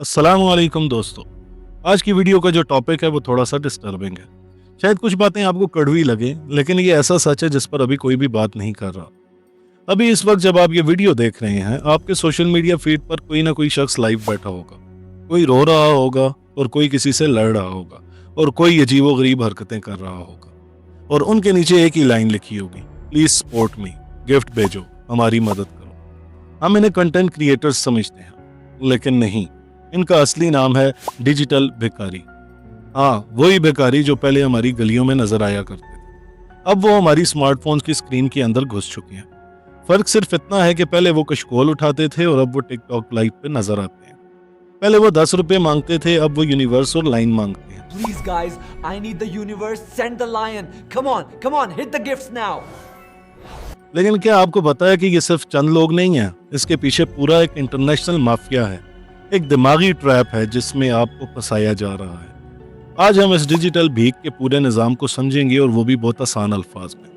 अस्सलामुअलैकुम दोस्तों। आज की वीडियो का जो टॉपिक है वो थोड़ा सा डिस्टर्बिंग है। शायद कुछ बातें आपको कड़वी लगे, लेकिन ये ऐसा सच है जिस पर अभी कोई भी बात नहीं कर रहा। अभी इस वक्त जब आप ये वीडियो देख रहे हैं, आपके सोशल मीडिया फीड पर कोई ना कोई शख्स लाइव बैठा होगा। कोई रो रहा होगा और कोई किसी से लड़ रहा होगा और कोई अजीबोगरीब हरकतें कर रहा होगा। और उनके नीचे एक ही लाइन लिखी होगी, प्लीज सपोर्ट मी, गिफ्ट भेजो, हमारी मदद करो। हम इन्हें कंटेंट क्रिएटर्स समझते हैं, लेकिन नहीं, इनका असली नाम है डिजिटल भिखारी। हाँ, वही भिखारी जो पहले हमारी गलियों में नजर आया करते थे, अब वो हमारी स्मार्टफोन की स्क्रीन के अंदर घुस चुके हैं। फर्क सिर्फ इतना है कि पहले वो कशकोल उठाते थे और अब वो टिकटॉक लाइव पे नजर आते हैं। पहले वो 10 रुपए मांगते थे, अब वो यूनिवर्स और लाइन मांगते हैं। Please guys, I need the universe, send the lion. Come on, hit the gifts now. लेकिन क्या आपको पता है कि ये सिर्फ चंद लोग नहीं हैं, इसके पीछे पूरा एक इंटरनेशनल माफिया है, एक दिमागी ट्रैप है जिसमें आपको फंसाया जा रहा है। आज हम इस डिजिटल भीख के पूरे निजाम को समझेंगे, और वो भी बहुत आसान अल्फाज में।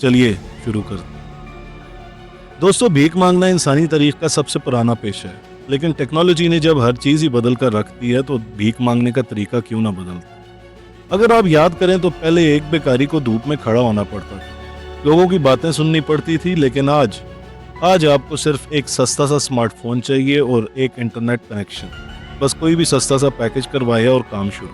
चलिए शुरू करते हैं। दोस्तों, भीख मांगना इंसानी तारीख का सबसे पुराना पेशा है, लेकिन टेक्नोलॉजी ने जब हर चीज ही बदल कर रख दी है, तो भीख मांगने का तरीका क्यों ना बदलता। अगर आप याद करें तो पहले एक बेकारी को धूप में खड़ा होना पड़ता था, लोगों की बातें सुननी पड़ती थी, लेकिन आज आपको सिर्फ एक सस्ता सा स्मार्टफोन चाहिए और एक इंटरनेट कनेक्शन। बस कोई भी सस्ता सा पैकेज करवाए और काम शुरू।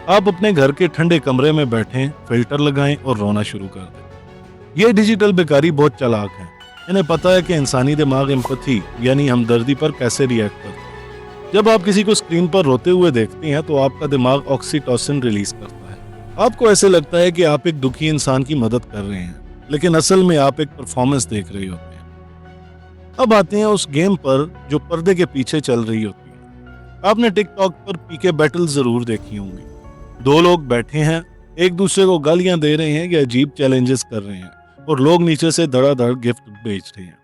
आप अपने घर के ठंडे कमरे में बैठें, फिल्टर लगाएं और रोना शुरू कर दें। ये डिजिटल बेकारी बहुत चालाक है। इन्हें पता है कि इंसानी दिमाग एम्पैथी यानी हमदर्दी पर कैसे रिएक्ट करता है। जब आप किसी को स्क्रीन पर रोते हुए देखते हैं तो आपका दिमाग ऑक्सीटोसिन रिलीज करता है। आपको ऐसे लगता है कि आप एक दुखी इंसान की मदद कर रहे हैं, लेकिन असल में आप एक परफॉर्मेंस देख रहे होते हैं। अब आते हैं उस गेम पर जो पर्दे के पीछे चल रही होती है। आपने टिकटॉक पर पीके बैटल जरूर देखी होंगी। दो लोग बैठे हैं, एक दूसरे को गालियां दे रहे हैं या अजीब चैलेंजेस कर रहे हैं, और लोग नीचे से धड़ाधड़ गिफ्ट बेच रहे हैं।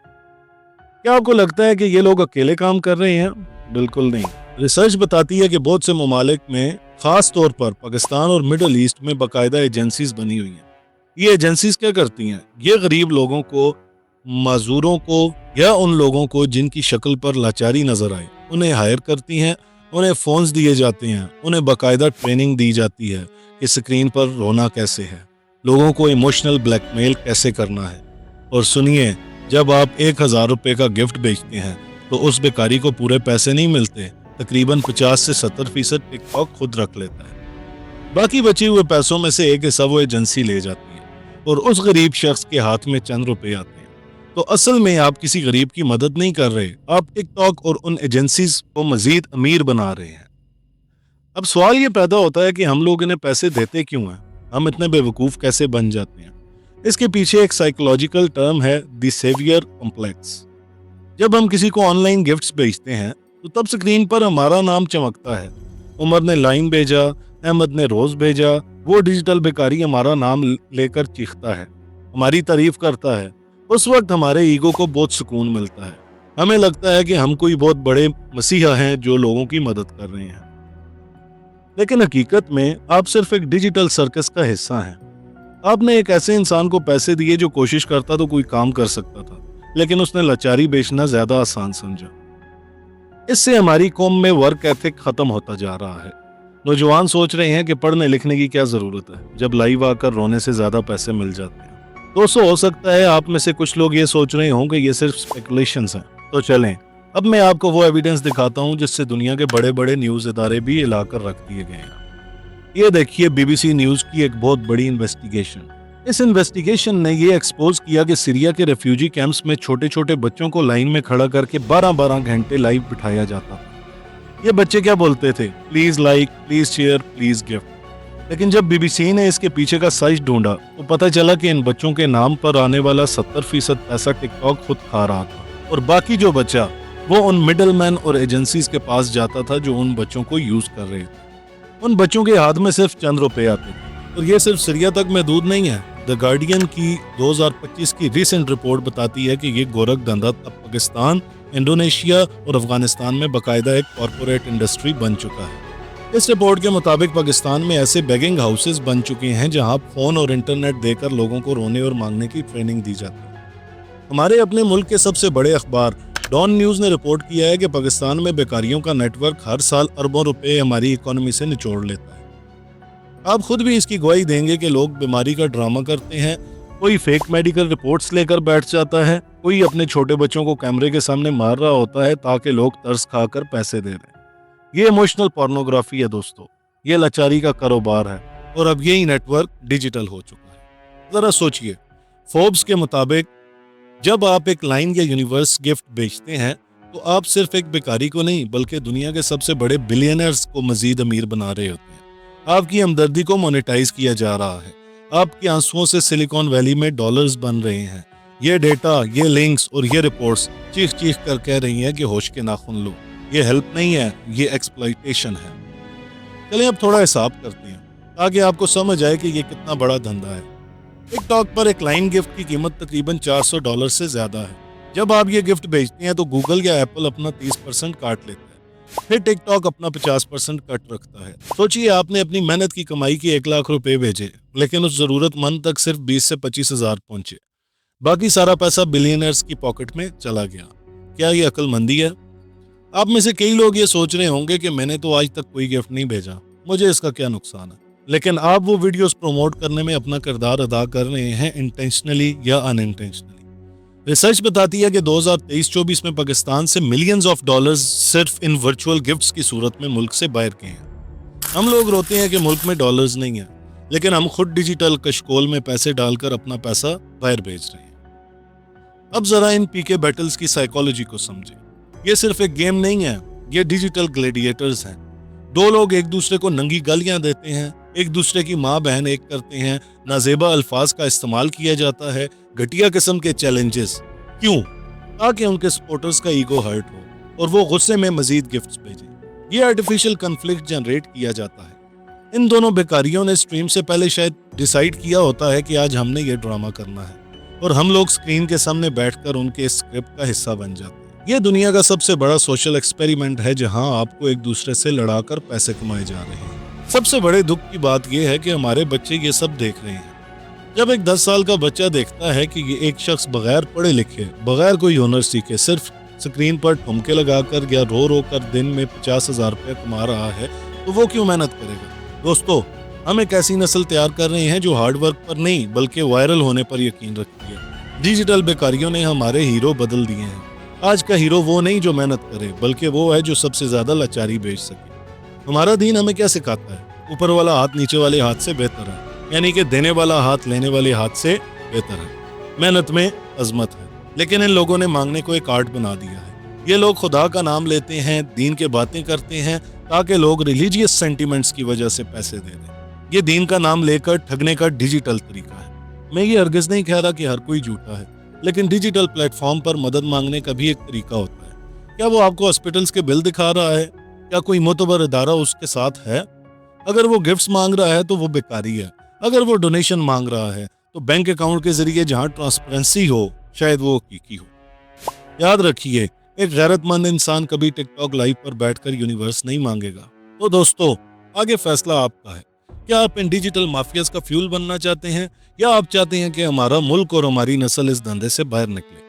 क्या आपको लगता है कि ये लोग अकेले काम कर रहे हैं? बिल्कुल नहीं। रिसर्च बताती है कि बहुत से ममालिक में, खास तौर पर पाकिस्तान और मिडल ईस्ट में, बाकायदा एजेंसीज बनी हुई हैं। ये एजेंसीज क्या करती हैं? ये गरीब लोगों को, मजदूरों को या उन लोगों को जिनकी शक्ल पर लाचारी नजर आए, उन्हें हायर करती हैं। उन्हें फोन्स दिए जाते हैं, उन्हें बाकायदा ट्रेनिंग दी जाती है कि स्क्रीन पर रोना कैसे है, लोगों को इमोशनल ब्लैकमेल कैसे करना है। और सुनिए, जब आप 1000 रुपए का गिफ्ट बेचते हैं तो उस बेकारी को पूरे पैसे नहीं मिलते। तकरीबन 50 से 70% टिकटॉक खुद रख लेता है। बाकी बचे हुए पैसों में से एक हिस्सा वो एजेंसी ले जाती है और उस गरीब शख्स के हाथ में चंद रुपए आते हैं। तो असल में आप किसी गरीब की मदद नहीं कर रहे, आप टिकटॉक और उन एजेंसीज को मजीद अमीर बना रहे हैं। अब सवाल ये पैदा होता है कि हम लोग इन्हें पैसे देते क्यों हैं? हम इतने बेवकूफ कैसे बन जाते हैं? इसके पीछे एक साइकोलॉजिकल टर्म है, द सेवियर कॉम्प्लेक्स। जब हम किसी को ऑनलाइन गिफ्ट्स भेजते हैं तो तब स्क्रीन पर हमारा नाम चमकता है। उमर ने लाइन भेजा, अहमद ने रोज भेजा। वो डिजिटल बेकारी हमारा नाम लेकर चीखता है, हमारी तारीफ करता है। उस वक्त हमारे ईगो को बहुत सुकून मिलता है। हमें लगता है कि हम कोई बहुत बड़े मसीहा हैं जो लोगों की मदद कर रहे हैं। लेकिन हकीकत में आप सिर्फ एक डिजिटल सर्कस का हिस्सा हैं। आपने एक ऐसे इंसान को पैसे दिए जो कोशिश करता तो कोई काम कर सकता था, लेकिन उसने लाचारी बेचना ज्यादा आसान समझा। इससे हमारी कौम में वर्क एथिक खत्म होता जा रहा है। नौजवान सोच रहे हैं कि पढ़ने लिखने की क्या जरूरत है, जब लाइव आकर रोने से ज्यादा पैसे मिल जाते हैं। दोस्तों, हो सकता है आप में से कुछ लोग ये सोच रहे हों कि ये सिर्फ स्पेकुलेशंस हैं। तो चलें, अब मैं आपको वो एविडेंस दिखाता हूं जिससे दुनिया के बड़े बड़े न्यूज़ इदारे भी हिलाकर रख दिए गए हैं। ये देखिए BBC न्यूज़ की एक बहुत बड़ी इन्वेस्टिगेशन। इस इन्वेस्टिगेशन ने ये एक्सपोज किया कि सीरिया के रेफ्यूजी कैंप्स में छोटे छोटे बच्चों को लाइन में खड़ा करके 12-12 घंटे लाइव बिठाया जाता था। ये बच्चे क्या बोलते थे? Please like, please share, please gift. लेकिन जब BBC ने इसके पीछे का सच ढूंढा तो पता चला कि इन बच्चों के नाम पर आने वाला 70% पैसा टिकटॉक खुद खा रहा था, और बाकी जो बचा वो उन मिडलमैन और एजेंसीज के पास जाता था जो उन बच्चों को यूज कर रहे थे। उन बच्चों के हाथ में सिर्फ चंद रुपए आते थे। और ये सिर्फ सीरिया तक महदूद नहीं है। द गार्डियन की 2025 की रिसेंट रिपोर्ट बताती है कि ये गोरख धंधा अब पाकिस्तान, इंडोनेशिया और अफगानिस्तान में बाकायदा एक कॉरपोरेट इंडस्ट्री बन चुका है। इस रिपोर्ट के मुताबिक पाकिस्तान में ऐसे बेगिंग हाउसेस बन चुके हैं जहां फोन और इंटरनेट देकर लोगों को रोने और मांगने की ट्रेनिंग दी जाती है। हमारे अपने मुल्क के सबसे बड़े अखबार डॉन न्यूज़ ने रिपोर्ट किया है कि पाकिस्तान में बेकारियों का नेटवर्क हर साल अरबों रुपए हमारी इकोनॉमी से निचोड़ लेता है। आप खुद भी इसकी गवाही देंगे कि लोग बीमारी का ड्रामा करते हैं, कोई फेक मेडिकल रिपोर्ट्स लेकर बैठ जाता है, कोई अपने छोटे बच्चों को कैमरे के सामने मार रहा होता है ताकि लोग तरस खाकर पैसे दे दें। ये इमोशनल पोर्नोग्राफी है दोस्तों, ये लाचारी का कारोबार है और अब यही नेटवर्क डिजिटल हो चुका है। जरा सोचिए, फोर्ब्स के मुताबिक जब आप एक लाइन या यूनिवर्स गिफ्ट बेचते हैं तो आप सिर्फ एक बेकारी को नहीं बल्कि दुनिया के सबसे बड़े बिलियनर्स को मजीद अमीर बना रहे होते हैं। आपकी हमदर्दी को मोनेटाइज किया जा रहा है, आपके आंसुओं से सिलिकॉन वैली में डॉलर्स बन रहे हैं। ये डेटा, ये लिंक्स और ये रिपोर्ट्स चीख चीख कर कह रही हैं कि होश के नाखून लो। ये हेल्प नहीं है, ये एक्सप्लॉयटेशन है। चलें अब थोड़ा हिसाब करते हैं ताकि आपको समझ आए कि ये कितना बड़ा धंधा है। टिकटॉक पर एक लाइन गिफ्ट की कीमत तकरीबन $400 से ज्यादा है। जब आप ये गिफ्ट बेचते हैं तो गूगल या एप्पल अपना 30% काट लेता है, फिर टिकटॉक अपना 50% कट रखता है। सोचिए, आपने अपनी मेहनत की कमाई के 1 लाख रुपए भेजे, लेकिन उस जरूरतमंद तक सिर्फ 20 से 25 हजार पहुंचे। बाकी सारा पैसा बिलियनर्स की पॉकेट में चला गया। क्या ये अक्लमंदी है? आप में से कई लोग ये सोच रहे होंगे कि मैंने तो आज तक कोई गिफ्ट नहीं भेजा, मुझे इसका क्या नुकसान है। लेकिन आप वो वीडियोस प्रमोट करने में अपना किरदार अदा कर रहे हैं, इंटेंशनली या अनइंटेंशनली। रिसर्च बताती है कि 2023-24 में पाकिस्तान से मिलियंस ऑफ डॉलर्स सिर्फ इन वर्चुअल गिफ्ट्स की सूरत में मुल्क से बाहर गए हैं। हम लोग रोते हैं कि मुल्क में डॉलर्स नहीं है, लेकिन हम खुद डिजिटल कशकोल में पैसे डालकर अपना पैसा बाहर भेज रहे हैं। अब जरा इन पीके बैटल्स की साइकोलॉजी को समझें। ये सिर्फ एक गेम नहीं है, ये डिजिटल ग्लैडिएटर्स हैं। दो लोग एक दूसरे को नंगी गालियां देते हैं, एक दूसरे की माँ बहन एक करते हैं, नाजेबा अल्फाज का इस्तेमाल किया जाता है, घटिया किस्म के चैलेंजेस। क्यों? ताकि उनके सपोर्टर्स का ईगो हर्ट हो और वो गुस्से में मजीद गिफ्ट्स भेजें। ये आर्टिफिशियल कन्फ्लिक्ट जनरेट किया जाता है। इन दोनों बेकारियों ने स्ट्रीम से पहले शायद डिसाइड किया होता है कि आज हमने ये ड्रामा करना है, और हम लोग स्क्रीन के सामने बैठकर उनके स्क्रिप्ट का हिस्सा बन जाते हैं। ये दुनिया का सबसे बड़ा सोशल एक्सपेरिमेंट है जहां आपको एक दूसरे से लड़ाकर पैसे कमाए जा रहे हैं। सबसे बड़े दुख की बात यह है कि हमारे बच्चे ये सब देख रहे हैं। जब एक 10 साल का बच्चा देखता है कि ये एक शख्स बगैर पढ़े लिखे, बगैर कोई हुनर सीखे, सिर्फ स्क्रीन पर ठुमके लगाकर या रो रो कर दिन में 50,000 रुपये कमा रहा है, तो वो क्यों मेहनत करेगा? दोस्तों, हम एक ऐसी नस्ल तैयार कर रहे हैं जो हार्ड वर्क पर नहीं बल्कि वायरल होने पर यकीन रखती है। डिजिटल बेकारियों ने हमारे हीरो बदल दिए हैं। आज का हीरो वो नहीं जो मेहनत करे, बल्कि वो है जो सबसे ज्यादा लाचारी बेच सके। हमारा दीन हमें क्या सिखाता है? ऊपर वाला हाथ नीचे वाले हाथ से बेहतर है, यानी कि देने वाला हाथ लेने वाले हाथ से बेहतर है। मेहनत में अजमत है, लेकिन इन लोगों ने मांगने को एक आर्ट बना दिया है। ये लोग खुदा का नाम लेते हैं, दीन के बातें करते हैं ताकि लोग रिलीजियस सेंटिमेंट्स की वजह से पैसे दे दें। ये दीन का नाम लेकर ठगने का डिजिटल तरीका है। मैं ये हरगिज नहीं कह रहा कि हर कोई झूठा है, लेकिन डिजिटल प्लेटफॉर्म पर मदद मांगने का भी एक तरीका होता है। क्या वो आपको हॉस्पिटल्स के बिल दिखा रहा है? क्या कोई मोतबर इदारा उसके साथ है? अगर वो गिफ्ट्स मांग रहा है तो वो बेकारी है। अगर वो डोनेशन मांग रहा है तो बैंक अकाउंट के जरिए जहां ट्रांसपेरेंसी हो, शायद वो हकीकी हो। याद रखिए, एक गैरतमंद इंसान कभी टिकटॉक लाइव पर बैठकर यूनिवर्स नहीं मांगेगा। तो दोस्तों, आगे फैसला आपका है। क्या आप इन डिजिटल माफियाज का फ्यूल बनना चाहते हैं, या आप चाहते हैं कि हमारा मुल्क और हमारी नस्ल इस धंधे से बाहर निकले?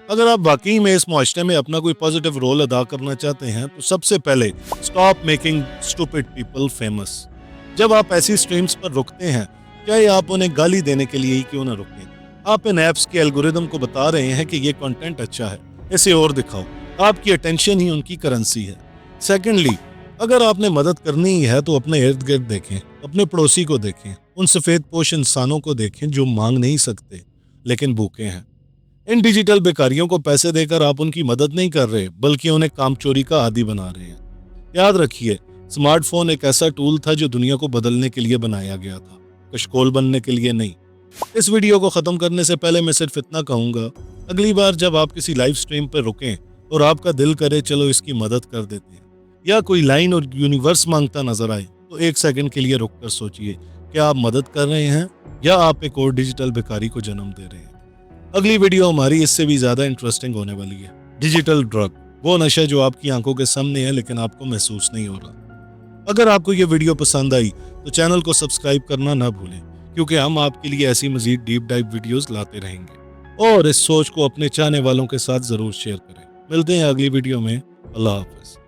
अगर आप वाकई में इस मुआशरे में अपना कोई पॉजिटिव रोल अदा करना चाहते हैं तो सबसे पहले stop making stupid people famous. जब आप ऐसी स्ट्रीम्स पर रुकते हैं, चाहे आप उन्हें गाली देने के लिए ही क्यों ना रुकें, आप इन ऐप्स के एल्गोरिदम को बता रहे हैं कि ये कंटेंट अच्छा है, इसे और दिखाओ। आपकी अटेंशन ही उनकी करेंसी है। सेकेंडली, अगर आपने मदद करनी ही है तो अपने इर्द गिर्द देखें, अपने पड़ोसी को देखें, उन सफ़ेद पोश इंसानों को देखें जो मांग नहीं सकते लेकिन भूखे हैं। इन डिजिटल बेकारियों को पैसे देकर आप उनकी मदद नहीं कर रहे, बल्कि उन्हें कामचोरी का आदी बना रहे हैं। याद रखिए, स्मार्टफोन एक ऐसा टूल था जो दुनिया को बदलने के लिए बनाया गया था, कशकोल बनने के लिए नहीं। इस वीडियो को ख़त्म करने से पहले मैं सिर्फ इतना कहूँगा, अगली बार जब आप किसी लाइव स्ट्रीम पर रुकें और आपका दिल करे चलो इसकी मदद कर देते हैं, या कोई लाइन और यूनिवर्स मांगता नजर आए, तो 1 सेकंड के लिए रुककर सोचिए, क्या आप मदद कर रहे हैं या आप एक और डिजिटल बेकारी को जन्म दे रहे हैं? अगली वीडियो हमारी इससे भी ज्यादा इंटरेस्टिंग होने वाली है। डिजिटल ड्रग, वो नशा जो आपकी आंखों के सामने है लेकिन आपको महसूस नहीं हो रहा। अगर आपको ये वीडियो पसंद आई तो चैनल को सब्सक्राइब करना ना भूलें, क्योंकि हम आपके लिए ऐसी मजीद डीप डाइव वीडियोस लाते रहेंगे। और इस सोच को अपने चाहने वालों के साथ जरूर शेयर करें। मिलते हैं अगली वीडियो में। अल्लाह हाफिज़।